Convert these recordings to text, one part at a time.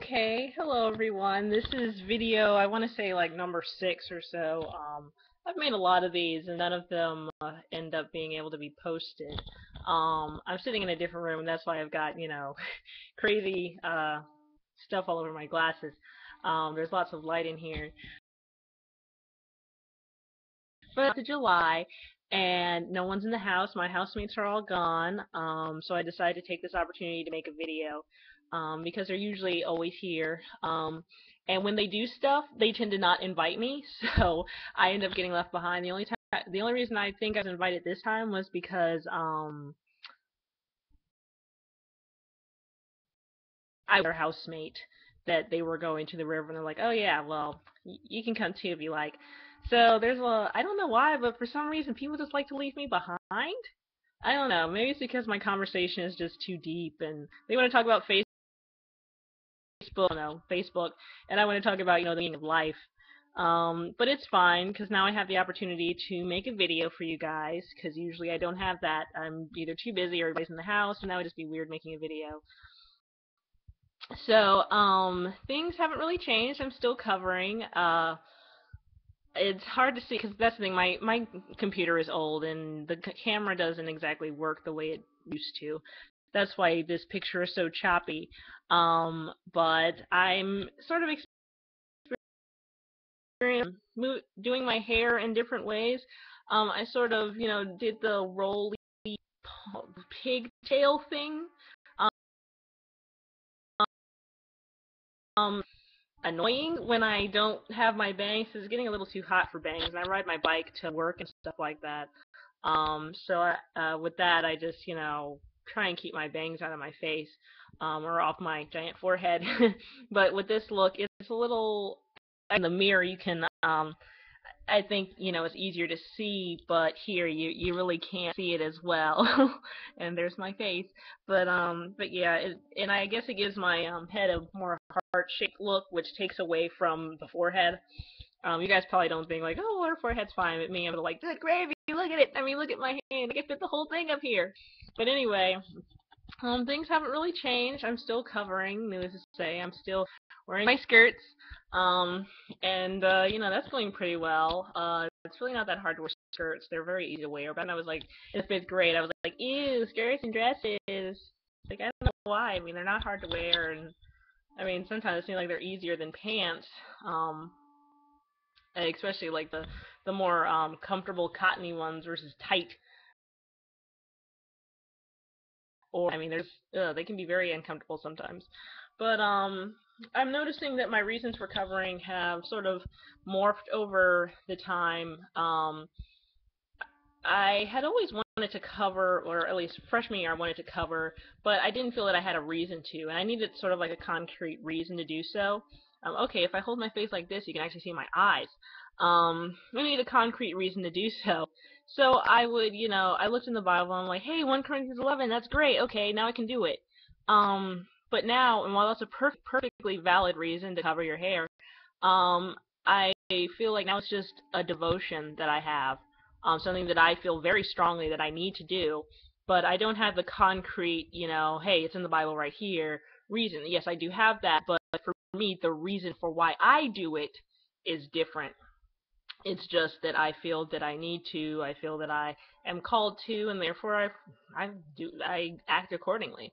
Okay, hello everyone. This is video, I want to say like number 6 or so. I've made a lot of these and none of them end up being able to be posted. I'm sitting in a different room and that's why I've got, crazy stuff all over my glasses. There's lots of light in here. But it's July and no one's in the house. My housemates are all gone. So I decided to take this opportunity to make a video. Because they're usually always here. And when they do stuff, they tend to not invite me, so I end up getting left behind. The only reason I think I was invited this time was because I was their housemate that they were going to the river, and they're like, oh yeah, well you can come too if you like. So I don't know why, but for some reason people just like to leave me behind. I don't know. Maybe it's because my conversation is just too deep, and they want to talk about Facebook, and I want to talk about, the meaning of life. But it's fine, because now I have the opportunity to make a video for you guys, because usually I don't have that. I'm either too busy or everybody's in the house, and that would just be weird making a video. So, things haven't really changed. I'm still covering. It's hard to see, because that's the thing, my computer is old, and the camera doesn't exactly work the way it used to. That's why this picture is so choppy. But I'm sort of doing my hair in different ways. I sort of, did the rolly pigtail thing. Um, Annoying when I don't have my bangs. It's getting a little too hot for bangs, and I ride my bike to work and stuff like that. With that, I just, try and keep my bangs out of my face, or off my giant forehead. But with this look, it's a little. In the mirror, you can I think, it's easier to see, but here you really can't see it as well. And there's my face. But yeah, and I guess it gives my head a more heart-shaped look, which takes away from the forehead. You guys probably don't think like, oh, her forehead's fine. But me, I'm like, good gravy, look at it. I mean, look at my hand. I can fit the whole thing up here. But anyway, things haven't really changed. I'm still covering, needless to say. I'm still wearing my skirts. And that's going pretty well. It's really not that hard to wear skirts. They're very easy to wear. But when I was like in 5th grade, I was like, ew, skirts and dresses. Like, I don't know why. I mean, they're not hard to wear, and I mean, sometimes it seems like they're easier than pants. Um, Especially like the more comfortable cottony ones versus tight. Or I mean, they can be very uncomfortable sometimes. But I'm noticing that my reasons for covering have sort of morphed over the time. I had always wanted to cover, or at least freshman year I wanted to cover, but I didn't feel that I had a reason to, and I needed sort of like a concrete reason to do so. Okay, if I hold my face like this, you can actually see my eyes. I need a concrete reason to do so. So I would, I looked in the Bible and I'm like, hey, 1 Corinthians 11, that's great. Okay, now I can do it. But now, and while that's a perfectly valid reason to cover your hair, I feel like now it's just a devotion that I have, something that I feel very strongly that I need to do, but I don't have the concrete, hey, it's in the Bible right here reason. Yes, I do have that, but for me, the reason for why I do it is different. It's just that I feel that I need to. I feel that I am called to, and therefore I act accordingly.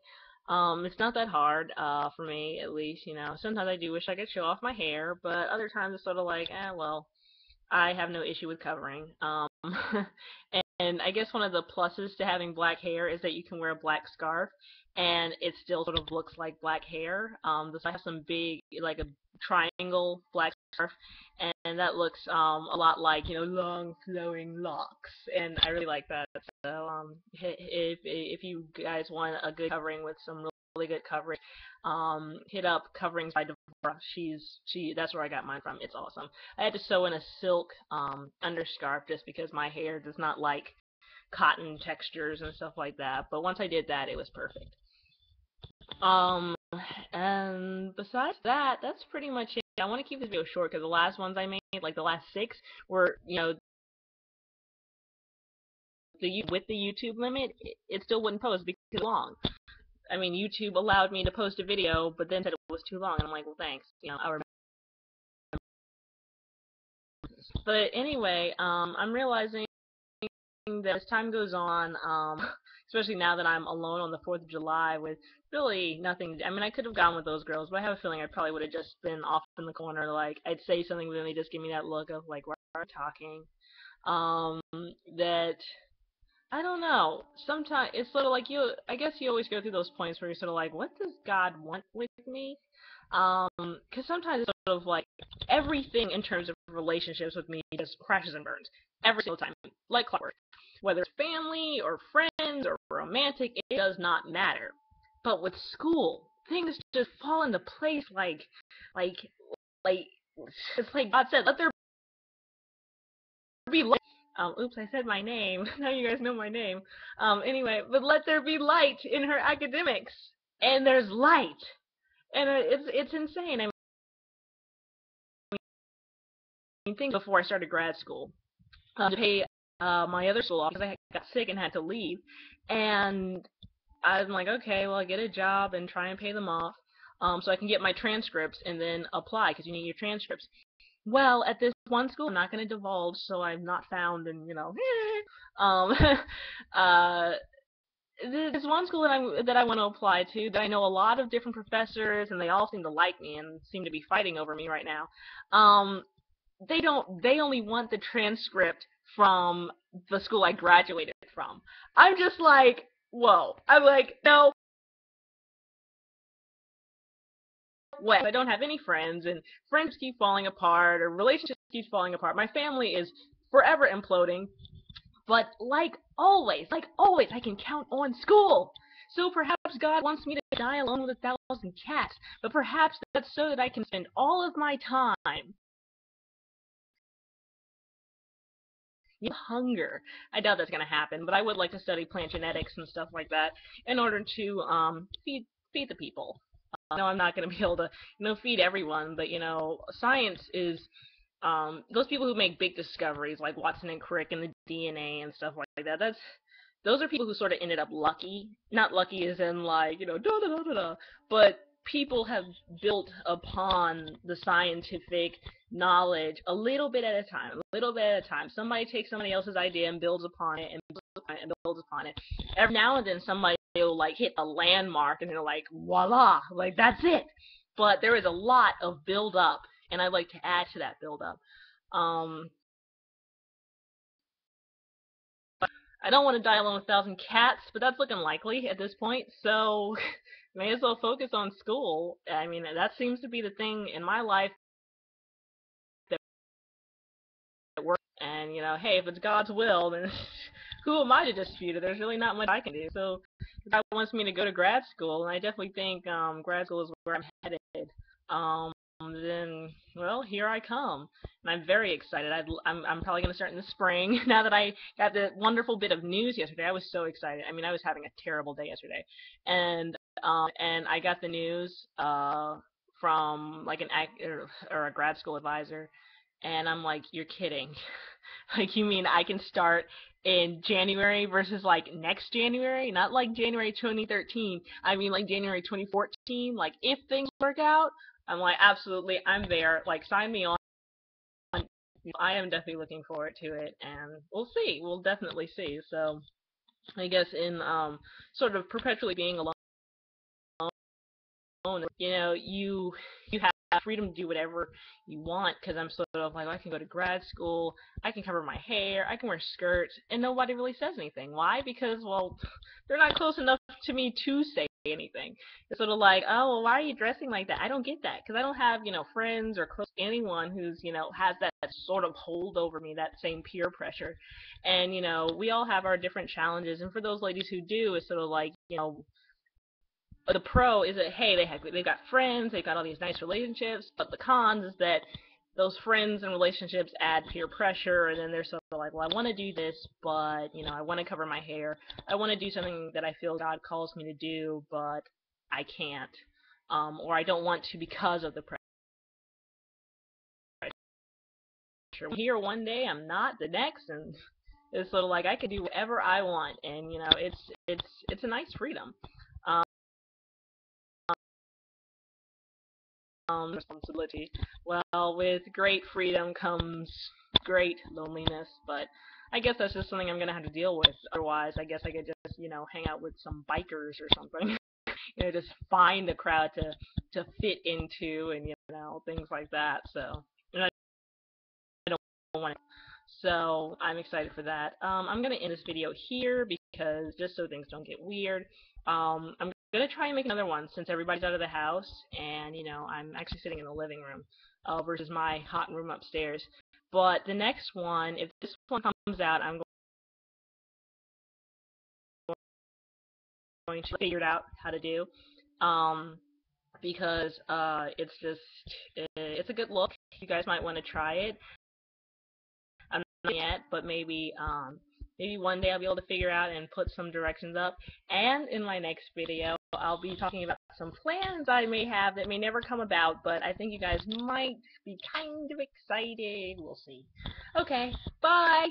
It's not that hard, for me at least. Sometimes I do wish I could show off my hair, but other times it's sort of like, well, I have no issue with covering. And I guess one of the pluses to having black hair is that you can wear a black scarf, and it still sort of looks like black hair. I have some big, like a triangle black scarf, and that looks a lot like, long flowing locks, and I really like that. So if you guys want a good covering with some really good coverage, hit up Coverings by Deborah. That's where I got mine from. It's awesome. I had to sew in a silk underscarf just because my hair does not like cotton textures and stuff like that. But once I did that, it was perfect. Um, and besides that, that's pretty much it. I want to keep this video short because the last ones I made, like the last 6, were, with the YouTube limit, it still wouldn't post because it's long. I mean, YouTube allowed me to post a video, but then said it was too long. And I'm like, well, thanks. I'll remember. But anyway, I'm realizing that as time goes on, especially now that I'm alone on the 4th of July with really nothing. I mean, I could have gone with those girls, but I have a feeling I probably would have just been off in the corner. Like, I'd say something, but then they just give me that look of, like, why are you talking? Um, that I don't know. Sometimes it's sort of like I guess you always go through those points where you're sort of like, what does God want with me? Because sometimes it's sort of like everything in terms of relationships with me just crashes and burns every single time, like clockwork. Whether it's family or friends or romantic, it does not matter. But with school, things just fall into place like, like, it's like God said, let there be light. Oops, I said my name. Now you guys know my name. Anyway, but let there be light in her academics, and there's light, and it's insane. I mean, think before I started grad school, to pay my other school off because I got sick and had to leave, and I'm like, okay, well, I get a job and try and pay them off, so I can get my transcripts and then apply because you need your transcripts. Well, at this one school, I'm not going to divulge, so I'm not found, and um, uh, there's one school that I want to apply to that I know a lot of different professors, and they all seem to like me and seem to be fighting over me right now. They only want the transcript from the school I graduated from. I'm just like, whoa. I'm like, no. Way. I don't have any friends, and friends keep falling apart, or relationships keep falling apart. My family is forever imploding, but like always, I can count on school. So perhaps God wants me to die alone with 1,000 cats, but perhaps that's so that I can spend all of my time hunger. I doubt that's going to happen, but I would like to study plant genetics and stuff like that in order to feed the people. No, I'm not going to be able to feed everyone, but science is those people who make big discoveries like Watson and Crick and the DNA and stuff like that. Those are people who sort of ended up lucky. Not lucky as in like, da da da da da, but people have built upon the scientific knowledge a little bit at a time, a little bit at a time. Somebody takes somebody else's idea and builds upon it and builds upon it and builds upon it. Every now and then somebody will like hit a landmark and they're like, voila, like that's it. But there is a lot of build up, and I'd like to add to that build up. Um, I don't want to die alone with 1,000 cats, but that's looking likely at this point, so may as well focus on school. I mean, that seems to be the thing in my life that works. And, hey, if it's God's will, then who am I to dispute it? There's really not much I can do. So, God wants me to go to grad school, and I definitely think grad school is where I'm headed. Then, well, here I come, and I'm very excited. I'm probably going to start in the spring. Now that I got the wonderful bit of news yesterday, I was so excited. I mean, I was having a terrible day yesterday, and I got the news from like or a grad school advisor, and I'm like, you're kidding. Like, you mean I can start in January versus like next January? Not like January 2013. I mean like January 2014. Like, if things work out, I'm like, absolutely, I'm there. Like, sign me on. I am definitely looking forward to it, and we'll see. We'll definitely see. So, I guess in sort of perpetually being alone, you have freedom to do whatever you want, because I'm sort of like, I can go to grad school, I can cover my hair, I can wear skirts, and nobody really says anything. Why? Because, well, they're not close enough to me to say anything. It's sort of like, oh, well, why are you dressing like that? I don't get that, because I don't have, friends or close anyone who's, has that sort of hold over me, that same peer pressure. And, we all have our different challenges, and for those ladies who do, it's sort of like, the pro is that, hey, they've got friends, they've got all these nice relationships, but the cons is that those friends and relationships add peer pressure, and then they're sort of like, well, I want to do this, but, I want to cover my hair. I want to do something that I feel God calls me to do, but I can't. Or I don't want to because of the pressure. I'm here one day, I'm not the next, and it's sort of like I can do whatever I want, and, it's a nice freedom. responsibility. Well, with great freedom comes great loneliness, but I guess that's just something I'm gonna have to deal with. Otherwise, I guess I could just, hang out with some bikers or something. Just find a crowd to fit into, and things like that. So, and I don't want to. So I'm excited for that. I'm gonna end this video here because just so things don't get weird. I'm gonna try and make another one since everybody's out of the house, and I'm actually sitting in the living room, versus my hot room upstairs. But the next one, if this one comes out, I'm going to figure out how to do. Because it's a good look. You guys might want to try it. I'm not yet, but maybe one day I'll be able to figure out and put some directions up. And in my next video, I'll be talking about some plans I may have that may never come about, but I think you guys might be kind of excited. We'll see. Okay, bye!